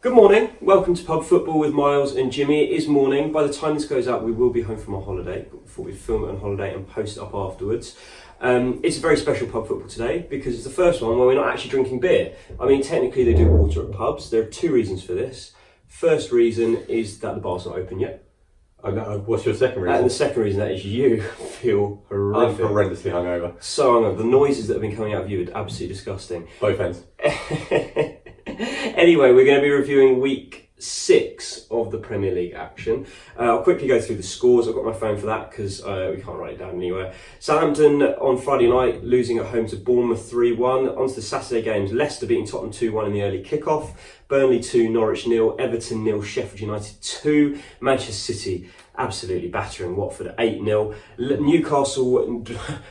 Good morning, welcome to Pub Football with Miles and Jimmy. It is morning. By the time this goes out, we will be home from our holiday. Before we film it on holiday and post it up afterwards. It's a very special pub football today because it's the first one where we're not actually drinking beer. I mean, technically they do water at pubs. There are two reasons for this. First reason is that the bar's not open yet. What's your second reason? And the second reason that is you feel horrific. I'm horrendously hungover. So hungover. The noises that have been coming out of you are absolutely disgusting. Both ends. Anyway, we're going to be reviewing week 6 of the Premier League action. I'll quickly go through the scores. I've got my phone for that because we can't write it down anywhere. Southampton on Friday night losing at home to Bournemouth 3-1. On to the Saturday games. Leicester beating Tottenham 2-1 in the early kickoff. Burnley 2, Norwich 0, Everton 0, Sheffield United 2, Manchester City absolutely battering Watford 8-0. Newcastle,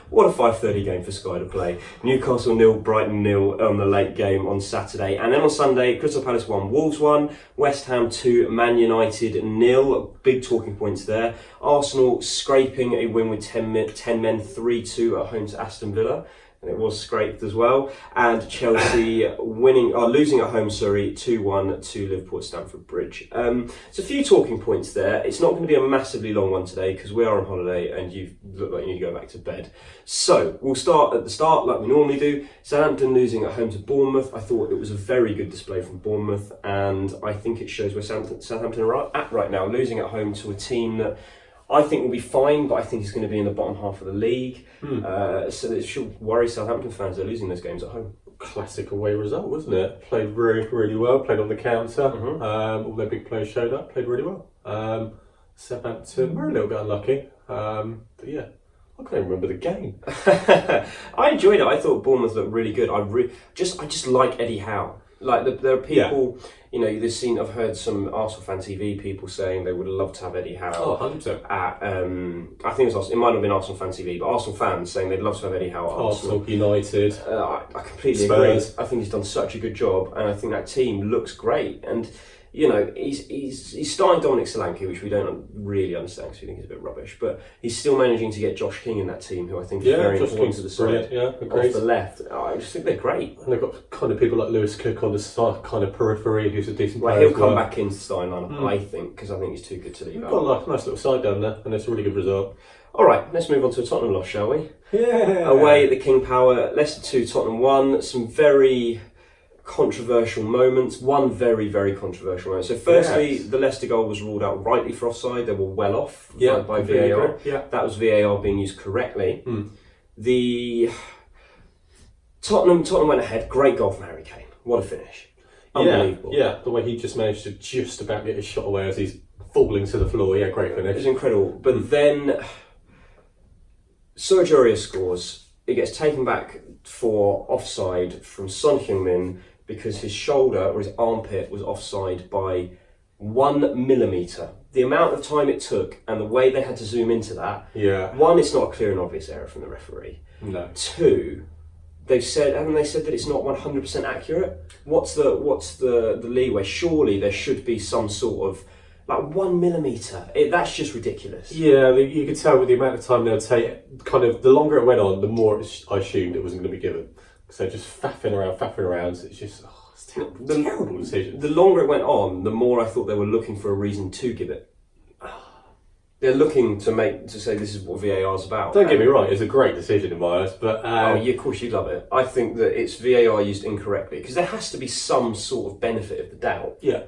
what a 5:30 game for Sky to play. Newcastle 0, Brighton 0 on the late game on Saturday. And then on Sunday, Crystal Palace 1, Wolves 1, West Ham 2, Man United 0. Big talking points there. Arsenal scraping a win with 10 men 3-2 at home to Aston Villa. And it was scraped as well. And Chelsea losing at home, 2-1 to Liverpool at Stamford Bridge. It's a few talking points there. It's not going to be a massively long one today because we are on holiday and you look like you need to go back to bed. So we'll start at the start like we normally do. Southampton losing at home to Bournemouth. I thought it was a very good display from Bournemouth, and I think it shows where Southampton are at right now, losing at home to a team that I think will be fine, but I think it's going to be in the bottom half of the league. So it should worry Southampton fans. They're losing those games at home. Classic away result, wasn't it? Played really, really well. Played on the counter. All their big players showed up. Played really well. Southampton were a little bit unlucky. But yeah, I can't remember the game. I enjoyed it. I thought Bournemouth looked really good. I just like Eddie Howe. Like there are people, you know, I've heard some Arsenal fan TV people saying they would love to have Eddie Howe. Oh, 100%. At I think it might have been Arsenal fan TV, but Arsenal fans saying they'd love to have Eddie Howe at Arsenal. United. I completely Spurs. agree. I think he's done such a good job, and I think that team looks great. And you know, he's starting Dominic Solanke, which we don't really understand because we think he's a bit rubbish. But he's still managing to get Josh King in that team, who I think is very important to the side. Off the left, I just think they're great. And they've got kind of people like Lewis Cook on the side, kind of periphery, who's a decent player. Well, he'll come back into the starting lineup, I think, because I think he's too good to leave out. Got a nice little side down there, and it's a really good result. All right, let's move on to a Tottenham loss, shall we? Yeah. Away at the King Power, Leicester 2, Tottenham 1. Some very controversial moments. One very, very controversial moment. So firstly, the Leicester goal was ruled out rightly for offside. They were well off by VAR. Yeah. That was VAR being used correctly. The Tottenham went ahead. Great goal from Harry Kane. What a finish. Unbelievable. Yeah, the way he just managed to just about get his shot away as he's falling to the floor. Yeah, great finish. It was incredible. But then Sergio Aurier scores. It gets taken back for offside from Son Heung-min because his shoulder or his armpit was offside by 1 millimetre. The amount of time it took and the way they had to zoom into that. Yeah. One, it's not a clear and obvious error from the referee. No. Two, haven't they said that it's not 100% accurate? What's the leeway? Surely there should be some sort of 1 millimetre. That's just ridiculous. Yeah, you could tell with the amount of time they'll take. Kind of the longer it went on, the more I assumed it wasn't going to be given. So just faffing around. It's just it's terrible decision. The longer it went on, the more I thought they were looking for a reason to give it. They're looking to say this is what VAR's about. Don't get me wrong, it's a great decision in my eyes, but of course you love it. I think that it's VAR used incorrectly because there has to be some sort of benefit of the doubt. Yeah.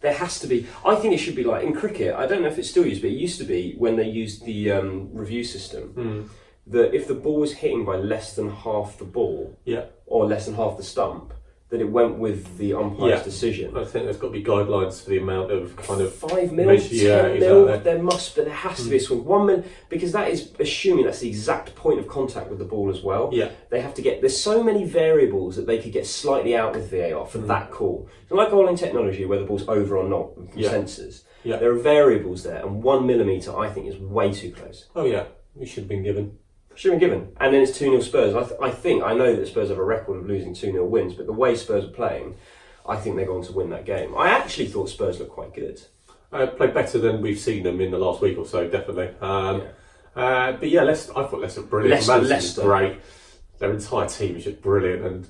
There has to be. I think it should be like in cricket. I don't know if it's still used, but it used to be when they used the review system. That if the ball was hitting by less than half the ball, or less than half the stump, that it went with the umpire's decision. I think there's got to be guidelines for the amount of kind of 5 mil, 10 mil. There has to be a swing. 1 mil, because that is assuming that's the exact point of contact with the ball as well. Yeah, they have to get. There's so many variables that they could get slightly out with VAR for that call. So like goal line technology, where the ball's over or not from sensors. Yeah, there are variables there, and 1 millimetre I think is way too close. Oh yeah, it should have been given. Should have been given. And then it's 2-0 Spurs. I know that Spurs have a record of losing 2-0 wins, but the way Spurs are playing, I think they're going to win that game. I actually thought Spurs looked quite good. Played better than we've seen them in the last week or so, definitely. But yeah, I thought Leicester were brilliant. Leicester. Great. Their entire team is just brilliant, and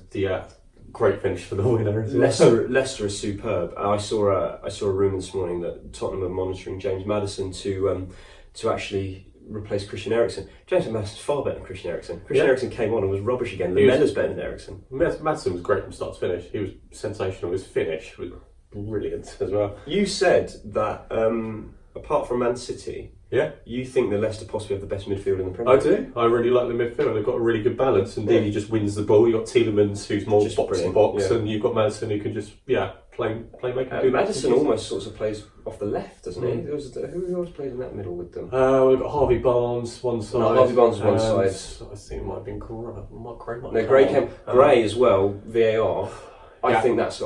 great finish for the winner as well. Leicester is superb. I saw a rumour this morning that Tottenham are monitoring James Maddison to actually replace Christian Eriksen. James Maddison's far better than Christian Eriksen. Christian Eriksen came on and was rubbish again. Lamella's better than Eriksen. Maddison was great from start to finish. He was sensational. His finish was brilliant as well. You said that apart from Man City, you think that Leicester possibly have the best midfield in the Premier League? I do. I really like the midfield. They've got a really good balance. Indeed, he just wins the ball. You've got Tielemans, who's more Just box to brilliant, box, and you've got Maddison, who can just play. Maddison almost sort of plays off the left, doesn't he? Who else played in that middle with them? We've got Harvey Barnes one side. No, Harvey Barnes one side. I think it might have been Gray. Gray as well. VAR. I think that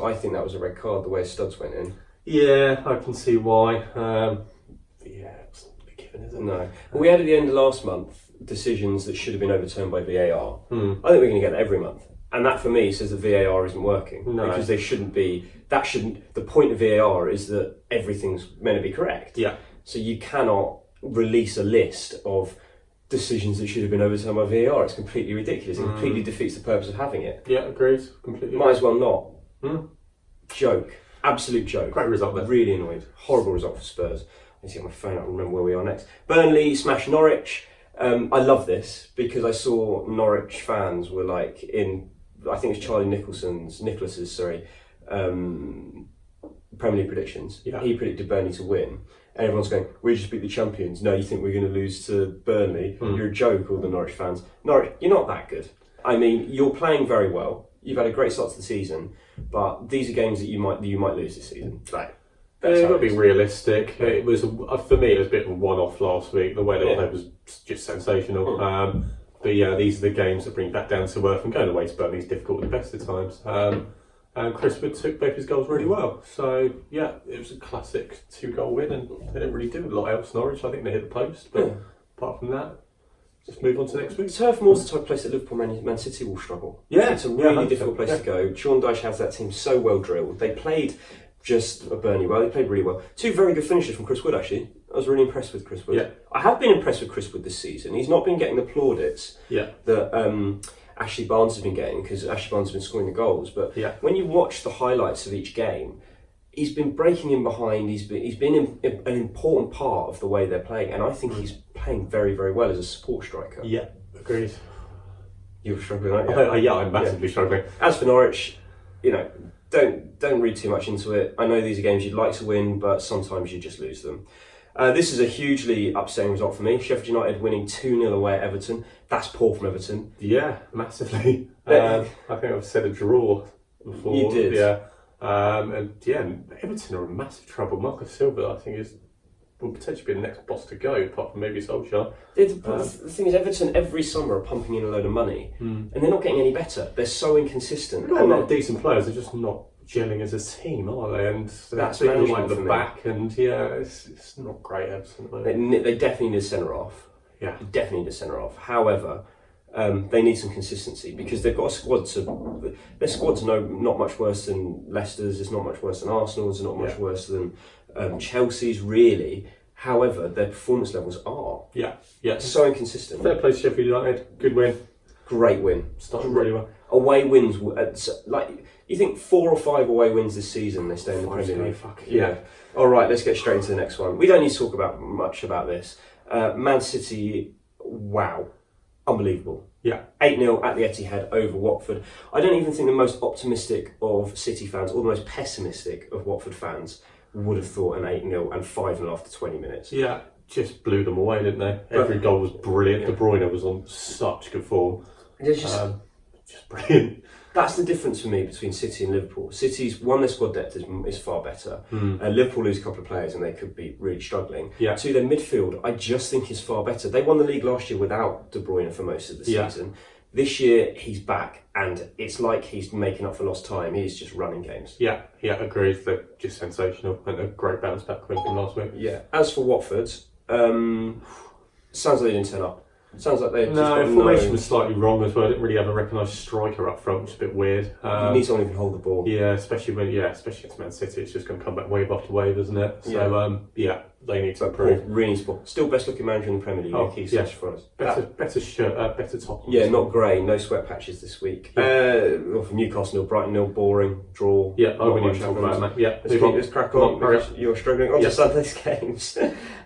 was a red card. The way Studs went in. Yeah, I can see why. It's not a given, is it? No. But we had at the end of last month decisions that should have been overturned by VAR. I think we're going to get that every month. And that for me says that VAR isn't working. No. Because they shouldn't be. The point of VAR is that everything's meant to be correct. Yeah. So you cannot release a list of decisions that should have been overturned by VAR. It's completely ridiculous. It completely defeats the purpose of having it. Yeah, agreed. Completely. Might as well not. Joke. Absolute joke. Great result there. Really annoyed. Horrible result for Spurs. Let's get my phone out and remember where we are next. Burnley smashed Norwich. I love this because I saw Norwich fans were like in, I think it's Charlie Nicholas's Premier League predictions. Yeah. He predicted Burnley to win. And everyone's going, we just beat the champions. No, you think we're going to lose to Burnley? You're a joke, all the Norwich fans. Norwich, you're not that good. I mean, you're playing very well. You've had a great start to the season, but these are games that you might lose this season. Like, you've got to be realistic. It was for me. It was a bit of a one-off last week. The way they played was just sensational. But yeah, these are the games that bring back down to earth. And going away to Burnley is difficult at the best of times. And Chris Wood took both his goals really well. So yeah, it was a classic 2-goal win, and they didn't really do a lot else. Norwich, I think they hit the post, but apart from that, just move on to next week. Turf Moor's the type of place that Liverpool, Man City will struggle. Yeah, it's a really difficult place to go. Sean Dyche has that team so well drilled. They played just Burnley well. They played really well. 2 very good finishes from Chris Wood, actually. I was really impressed with Chris Wood. Yeah. I have been impressed with Chris Wood this season. He's not been getting the plaudits that Ashley Barnes has been getting, because Ashley Barnes has been scoring the goals. But when you watch the highlights of each game, he's been breaking in behind. He's been an important part of the way they're playing, and I think he's playing very, very well as a support striker. Yeah, agreed. You're struggling, aren't you? I'm massively struggling. As for Norwich, don't read too much into it. I know these are games you'd like to win, but sometimes you just lose them. This is a hugely upsetting result for me. Sheffield United winning 2-0 away at Everton. That's poor from Everton. Yeah, massively. I think I've said a draw before. You did. Yeah. Everton are in massive trouble. Marco Silva, I think, will potentially be the next boss to go, apart from maybe Solskjaer. The thing is, Everton every summer are pumping in a load of money, and they're not getting any better. They're so inconsistent. They've got a lot of decent players, they're just not gelling as a team, are they? And that's like the back, and it's not great, Everton. They definitely need a centre off. Yeah. They definitely need a centre off. However, they need some consistency, because they've got a squad their squad's not much worse than Leicester's, it's not much worse than Arsenal's, it's not much worse than Chelsea's, really. However, their performance levels are. Yeah. So inconsistent. Fair play to Sheffield United, good win. Great win. Started really well. Away wins, you think 4 or 5 away wins this season, they stay in the Premier League. Yeah. All right, let's get straight into the next one. We don't need to talk much about this. Man City, wow. Unbelievable. Yeah. 8-0 at the Etihad over Watford. I don't even think the most optimistic of City fans or the most pessimistic of Watford fans would have thought an 8-0 and 5-0 after 20 minutes. Yeah, just blew them away, didn't they? Every goal was brilliant. De Bruyne was on such good form. Just brilliant. That's the difference for me between City and Liverpool. City's, one, their squad depth is far better. Liverpool lose a couple of players and they could be really struggling. Yeah. 2, their midfield, I just think is far better. They won the league last year without De Bruyne for most of the season. This year, he's back, and it's like he's making up for lost time. He's just running games. Yeah, agreed. They're just sensational, and a great bounce back win from last week. Yeah. As for Watford, sounds like they didn't turn up. Sounds like they formation was slightly wrong as well. I didn't really have a recognised striker up front, which is a bit weird. You need someone who can hold the ball. Yeah, especially against Man City, it's just going to come back wave after wave, isn't it? So they need to But Paul improve. really sport. Still best looking manager in the Premier League. Oh, Keith yeah. for us. Better shirt, better top. Yeah, not grey, no sweat patches this week. Well, from Newcastle 0, Brighton 0, boring, draw. Yeah, not we much need to talk happens. about that. Yeah, Let's crack on. Because you're struggling. On to Sunday's games.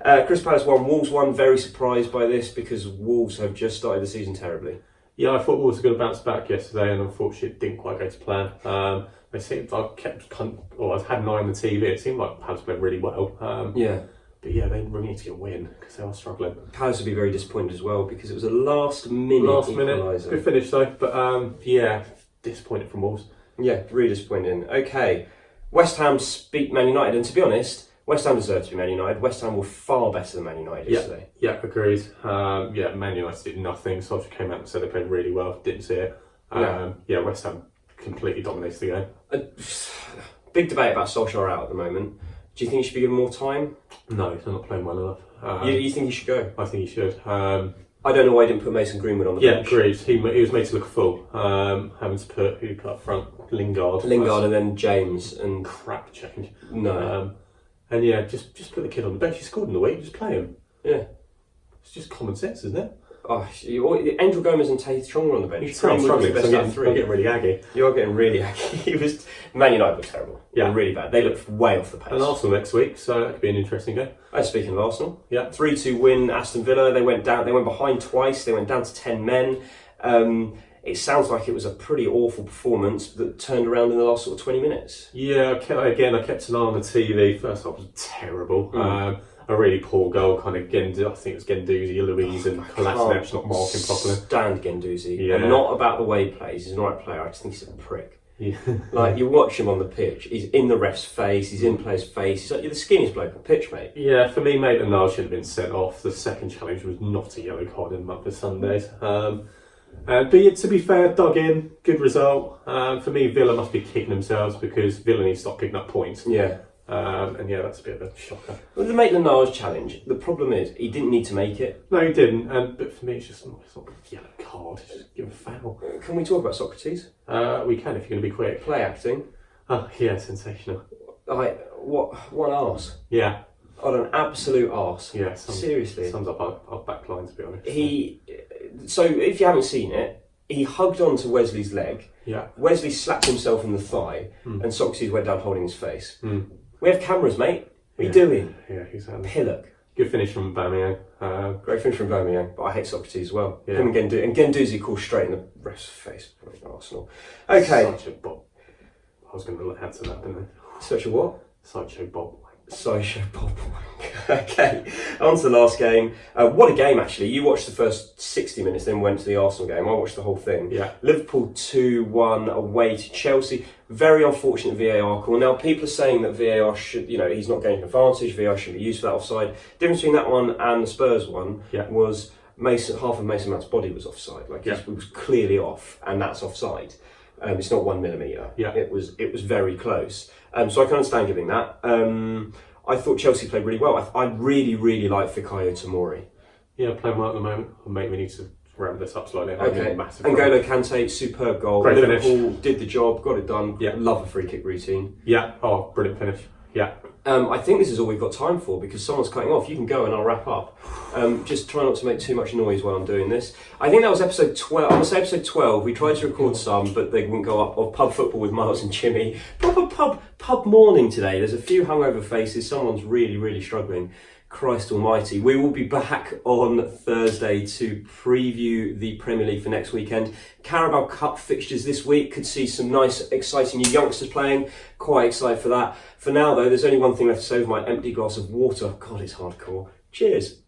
Crystal Palace 1, Wolves 1. Very surprised by this because Wolves have just started the season terribly. Yeah, I thought Wolves were going to bounce back yesterday, and unfortunately it didn't quite go to plan. They seemed, I had an eye on the TV. It seemed like Palace played really well. Yeah. But yeah, they really need to get a win because they are struggling. Palace would be very disappointed as well because it was a last minute equaliser. Good finish though. But yeah, disappointed from Wolves. Yeah, really disappointing. Okay, West Ham beat Man United, and to be honest, West Ham deserved to be Man United. West Ham were far better than Man United yesterday. Yeah, agreed. Man United did nothing. Solskjaer came out and said they played really well. Didn't see it. West Ham completely dominated the game. Big debate about Solskjaer out at the moment. Do you think he should be given more time? No, he's not playing well enough. You think he should go? I think he should. I don't know why he didn't put Mason Greenwood on the bench. Yeah, agreed. He was made to look a fool. Having to put who he put up front, Lingard, and then James and crap change. No. And yeah, just put the kid on the bench. He scored in the week. Just play him. Yeah. It's just common sense, isn't it? Oh, Angel Gomez and Tate Strong were on the bench. I'm struggling. I'm getting really aggy. You're getting really aggy. Man United looked terrible. Yeah, they were really bad. They looked way off the pace. And Arsenal next week, so that could be an interesting game. Speaking of Arsenal, yeah, 3-2 win. Aston Villa. They went down. They went behind twice. They went down to 10 men. It sounds like it was a pretty awful performance that turned around in the last sort of 20 minutes. Yeah, I kept an eye on the TV. First half was terrible. A really poor goal, kind of I think it was Guendouzi, Louise and Kolasinac not marking properly. Stand Guendouzi. Yeah. And not about the way he plays. He's an alright player. I just think he's a prick. Yeah. Like, you watch him on the pitch, he's in the ref's face, he's in players' face. He's like, you're the skinniest bloke on the pitch, mate. Yeah, for me, Maitland-Niles should have been sent off. The second challenge was not a yellow card in the month of Sundays. But to be fair, dug in, good result. For me, Villa must be kicking themselves because Villa needs to stop picking up points. Yeah. And yeah, that's a bit of a shocker. With the Maitland-Niles challenge, the problem is he didn't need to make it. No, he didn't. But for me, it's not a yellow card. It's just give a foul. Can we talk about Socrates? We can if you're going to be quick. Play acting. Oh yeah, sensational. Like, what an arse. Yeah. What an absolute arse. Yeah. Seriously. Sums up our back line, to be honest. So if you haven't seen it, he hugged onto Wesley's leg. Yeah. Wesley slapped himself in the thigh, and Socrates went down holding his face. Mm. We have cameras, mate. What are you doing? Yeah, exactly. Pillock. Good finish from Aubameyang. Great finish from Aubameyang, but I hate Socrates as well. Yeah. Him and Guendouzi called straight in the ref's face. Arsenal. Okay. Such a bob. I was going to add to that, didn't I? Such a what? Sideshow bob. Sideshow Bob. Okay, on to the last game. What a game, actually. You watched the first 60 minutes, then went to the Arsenal game. I watched the whole thing. Yeah. Liverpool 2-1 away to Chelsea. Very unfortunate VAR call. Now, people are saying that VAR should, he's not gaining advantage. VAR should be used for that offside. Difference between that one and the Spurs one was half of Mason Mount's body was offside. It was clearly off, and that's offside. It's not 1 millimetre. Yeah. It was very close. So I can understand giving that. I thought Chelsea played really well. I really, really like Fikayo Tomori. Yeah, playing well at the moment. Mate, we need to ramp this up slightly. Okay. N'Golo Kante, superb goal. Great Liverpool finish. Did the job, got it done. Yeah. Love a free kick routine. Yeah. Oh, brilliant finish. Yeah. I think this is all we've got time for because someone's cutting off. You can go and I'll wrap up. Just try not to make too much noise while I'm doing this. I think that was episode 12. I'm going to say episode 12. We tried to record some, but they wouldn't go up. Of Pub Football with Miles and Jimmy. Proper pub morning today. There's a few hungover faces. Someone's really, really struggling. Christ almighty. We will be back on Thursday to preview the Premier League for next weekend. Carabao Cup fixtures this week. Could see some nice, exciting new youngsters playing. Quite excited for that. For now, though, there's only one thing left to say with my empty glass of water. God, it's hardcore. Cheers.